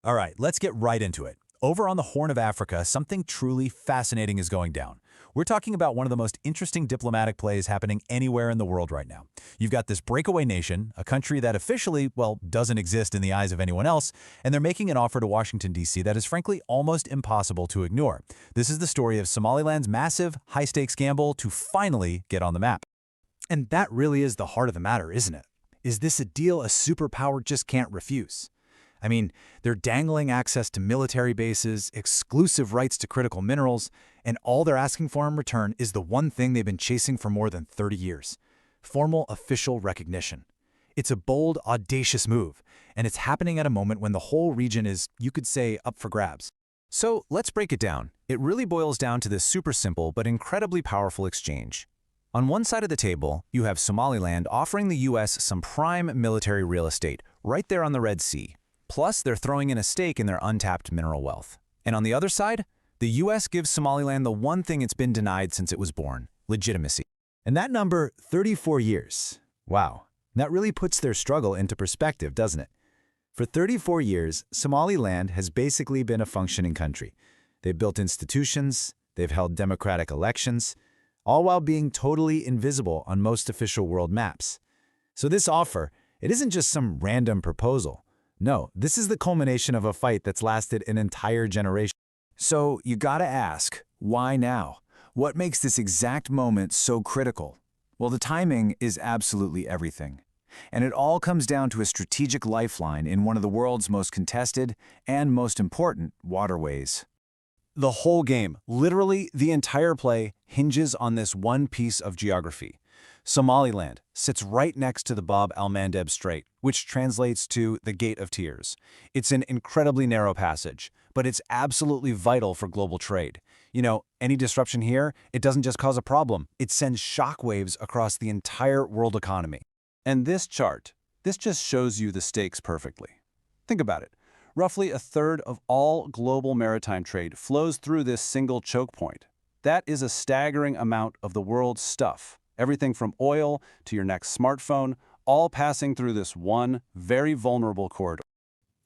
All right, let's get right into it. Over on the Horn of Africa, something truly fascinating is going down. We're talking about one of the most interesting diplomatic plays happening anywhere in the world right now. You've got this breakaway nation, a country that officially, well, doesn't exist in the eyes of anyone else, and they're making an offer to Washington, D.C. that is frankly almost impossible to ignore. This is the story of Somaliland's massive, high-stakes gamble to finally get on the map. And that really is the heart of the matter, isn't it? Is this a deal a superpower just can't refuse? I mean, they're dangling access to military bases, exclusive rights to critical minerals, and all they're asking for in return is the one thing they've been chasing for more than 30 years: formal official recognition. It's a bold, audacious move, and it's happening at a moment when the whole region is, you could say, up for grabs. So let's break it down. It really boils down to this super simple but incredibly powerful exchange. On one side of the table, you have Somaliland offering the U.S. some prime military real estate right there on the Red Sea. Plus, they're throwing in a stake in their untapped mineral wealth. And on the other side, the U.S. gives Somaliland the one thing it's been denied since it was born: legitimacy. And that number, 34 years. Wow, that really puts their struggle into perspective, doesn't it? For 34 years, Somaliland has basically been a functioning country. They've built institutions, they've held democratic elections, all while being totally invisible on most official world maps. So this offer, it isn't just some random proposal. No, this is the culmination of a fight that's lasted an entire generation. So you gotta ask, why now? What makes this exact moment so critical? Well, the timing is absolutely everything. And it all comes down to a strategic lifeline in one of the world's most contested and most important waterways. The whole game, literally the entire play, hinges on this one piece of geography. Somaliland sits right next to the Bab al-Mandeb Strait, which translates to the Gate of Tears. It's an incredibly narrow passage, but it's absolutely vital for global trade. You know, any disruption here, it doesn't just cause a problem, it sends shockwaves across the entire world economy. And this chart, this just shows you the stakes perfectly. Think about it. Roughly a third of all global maritime trade flows through this single choke point. That is a staggering amount of the world's stuff. Everything from oil to your next smartphone, all passing through this one very vulnerable corridor.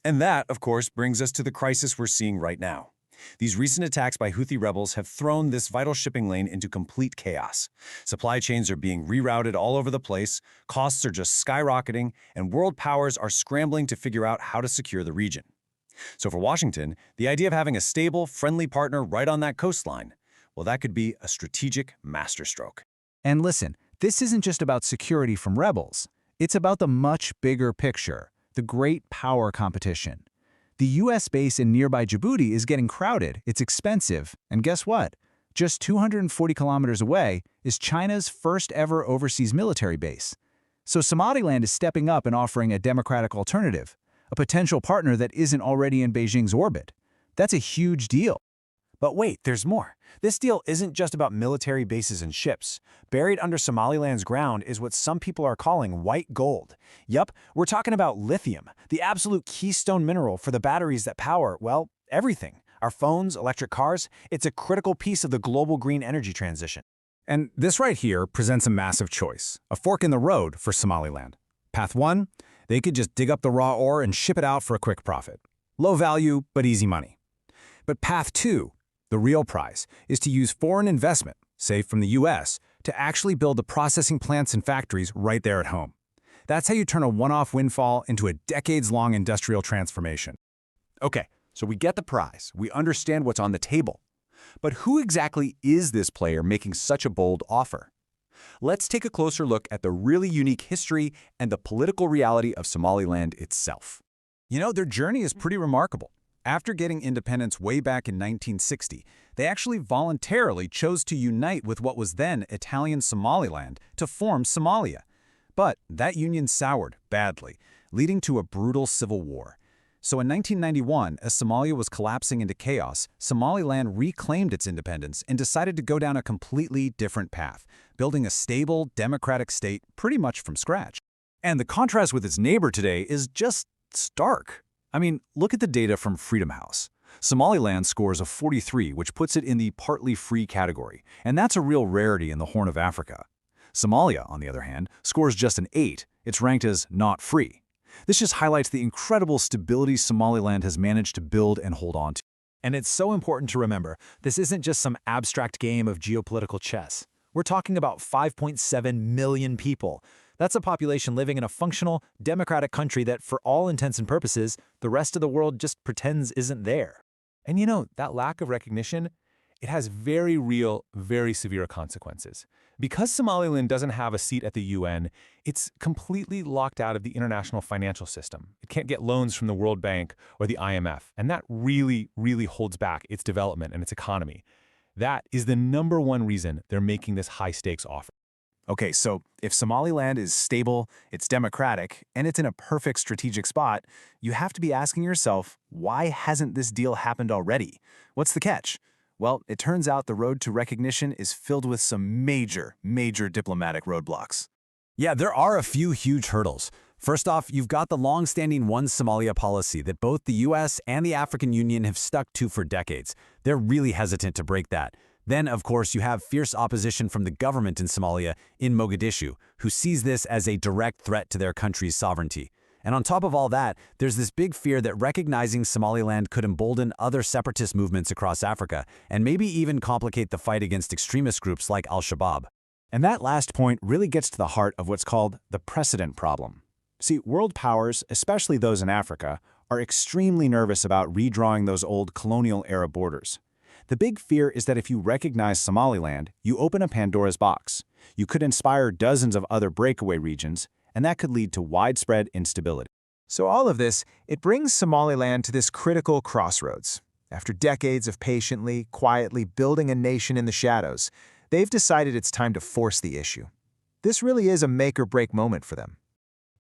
And that, of course, brings us to the crisis we're seeing right now. These recent attacks by Houthi rebels have thrown this vital shipping lane into complete chaos. Supply chains are being rerouted all over the place, costs are just skyrocketing, and world powers are scrambling to figure out how to secure the region. So for Washington, the idea of having a stable, friendly partner right on that coastline, well, that could be a strategic masterstroke. And listen, this isn't just about security from rebels. It's about the much bigger picture, the great power competition. The U.S. base in nearby Djibouti is getting crowded, it's expensive, and guess what? Just 240 kilometers away is China's first ever overseas military base. So Somaliland is stepping up and offering a democratic alternative, a potential partner that isn't already in Beijing's orbit. That's a huge deal. But wait, there's more. This deal isn't just about military bases and ships. Buried under Somaliland's ground is what some people are calling white gold. Yup, we're talking about lithium, the absolute keystone mineral for the batteries that power, well, everything. Our phones, electric cars, it's a critical piece of the global green energy transition. And this right here presents a massive choice, a fork in the road for Somaliland. Path 1, they could just dig up the raw ore and ship it out for a quick profit. Low value, but easy money. But Path 2, the real prize, is to use foreign investment, say from the U.S., to actually build the processing plants and factories right there at home. That's how you turn a one-off windfall into a decades-long industrial transformation. Okay, so we get the prize. We understand what's on the table. But who exactly is this player making such a bold offer? Let's take a closer look at the really unique history and the political reality of Somaliland itself. You know, their journey is pretty remarkable. After getting independence way back in 1960, they actually voluntarily chose to unite with what was then Italian Somaliland to form Somalia. But that union soured badly, leading to a brutal civil war. So in 1991, as Somalia was collapsing into chaos, Somaliland reclaimed its independence and decided to go down a completely different path, building a stable, democratic state pretty much from scratch. And the contrast with its neighbor today is just stark. I mean, look at the data from Freedom House. Somaliland scores a 43, which puts it in the partly free category, and that's a real rarity in the Horn of Africa. Somalia, on the other hand, scores just an 8. It's ranked as not free. This just highlights the incredible stability Somaliland has managed to build and hold on to. And it's so important to remember, this isn't just some abstract game of geopolitical chess. We're talking about 5.7 million people. That's a population living in a functional, democratic country that, for all intents and purposes, the rest of the world just pretends isn't there. And that lack of recognition, it has very real, very severe consequences. Because Somaliland doesn't have a seat at the UN, it's completely locked out of the international financial system. It can't get loans from the World Bank or the IMF, and that really, really holds back its development and its economy. That is the #1 reason they're making this high-stakes offer. Okay, so if Somaliland is stable, it's democratic, and it's in a perfect strategic spot, you have to be asking yourself, why hasn't this deal happened already? What's the catch? Well, it turns out the road to recognition is filled with some major diplomatic roadblocks. Yeah, there are a few huge hurdles. First off, you've got the long-standing One Somalia policy that both the US and the African Union have stuck to for decades. They're really hesitant to break that. Then, of course, you have fierce opposition from the government in Somalia, in Mogadishu, who sees this as a direct threat to their country's sovereignty. And on top of all that, there's this big fear that recognizing Somaliland could embolden other separatist movements across Africa, and maybe even complicate the fight against extremist groups like Al-Shabaab. And that last point really gets to the heart of what's called the precedent problem. See, world powers, especially those in Africa, are extremely nervous about redrawing those old colonial-era borders. The big fear is that if you recognize Somaliland, you open a Pandora's box. You could inspire dozens of other breakaway regions, and that could lead to widespread instability. So all of this, it brings Somaliland to this critical crossroads. After decades of patiently, quietly building a nation in the shadows, they've decided it's time to force the issue. This really is a make-or-break moment for them.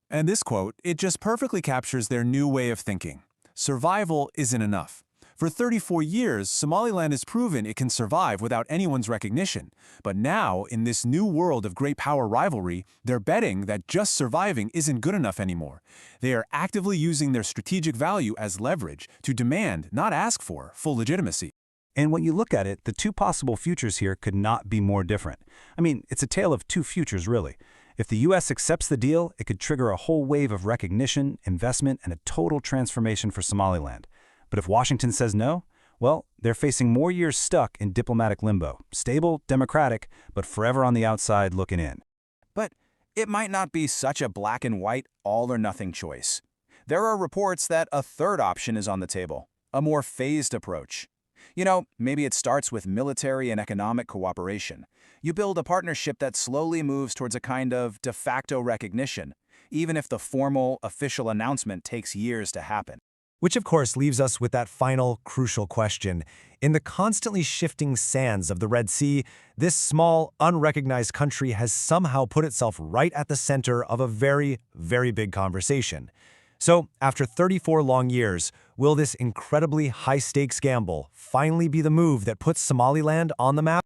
And this quote, it just perfectly captures their new way of thinking. Survival isn't enough. For 34 years, Somaliland has proven it can survive without anyone's recognition. But now, in this new world of great power rivalry, they're betting that just surviving isn't good enough anymore. They are actively using their strategic value as leverage to demand, not ask for, full legitimacy. And when you look at it, the two possible futures here could not be more different. I mean, it's a tale of two futures, really. If the US accepts the deal, it could trigger a whole wave of recognition, investment, and a total transformation for Somaliland. But if Washington says no, well, they're facing more years stuck in diplomatic limbo, stable, democratic, but forever on the outside looking in. But it might not be such a black and white, all-or-nothing choice. There are reports that a third option is on the table, a more phased approach. Maybe it starts with military and economic cooperation. You build a partnership that slowly moves towards a kind of de facto recognition, even if the formal, official announcement takes years to happen. Which, of course, leaves us with that final, crucial question. In the constantly shifting sands of the Red Sea, this small, unrecognized country has somehow put itself right at the center of a very, very big conversation. So, after 34 long years, will this incredibly high-stakes gamble finally be the move that puts Somaliland on the map?